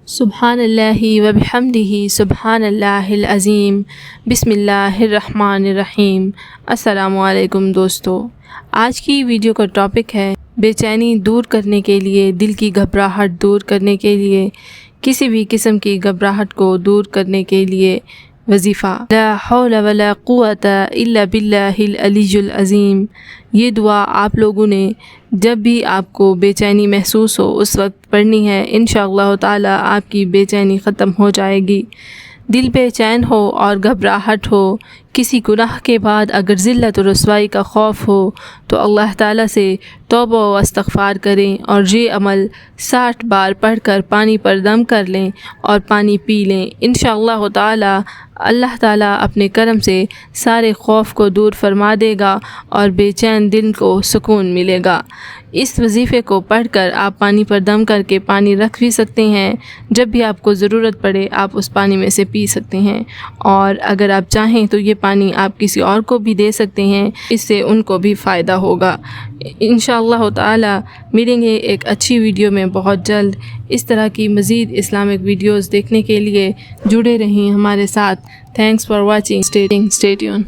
سبحان اللہ و بحمدہ سبحان اللہ العظیم بسم اللہ الرحمن الرحیم۔ السلام علیکم دوستو، آج کی ویڈیو کا ٹاپک ہے بے چینی دور کرنے کے لیے، دل کی گھبراہٹ دور کرنے کے لیے، کسی بھی قسم کی گھبراہٹ کو دور کرنے کے لیے وظیفہ لا حول ولا قوت الا باللہ العلی العظیم۔ یہ دعا آپ لوگوں نے جب بھی آپ کو بے چینی محسوس ہو اس وقت پڑھنی ہے، انشاءاللہ تعالی آپ کی بے چینی ختم ہو جائے گی۔ دل بے چین ہو اور گھبراہٹ ہو، کسی گناہ کے بعد اگر ذلت و رسوائی کا خوف ہو تو اللہ تعالیٰ سے توبہ و استغفار کریں اور یہ عمل 60 بار پڑھ کر پانی پر دم کر لیں اور پانی پی لیں۔ انشاءاللہ تعالیٰ اللہ تعالیٰ اپنے کرم سے سارے خوف کو دور فرما دے گا اور بے چین دل کو سکون ملے گا۔ اس وظیفے کو پڑھ کر آپ پانی پر دم کر کے پانی رکھ بھی سکتے ہیں، جب بھی آپ کو ضرورت پڑے آپ اس پانی میں سے پی سکتے ہیں، اور اگر آپ چاہیں تو یہ پانی آپ کسی اور کو بھی دے سکتے ہیں، اس سے ان کو بھی فائدہ ہوگا۔ انشاءاللہ تعالی ملیں گے ایک اچھی ویڈیو میں بہت جلد۔ اس طرح کی مزید اسلامک ویڈیوز دیکھنے کے لیے جڑے رہیں ہمارے ساتھ۔ Thanks for watching, stay tune.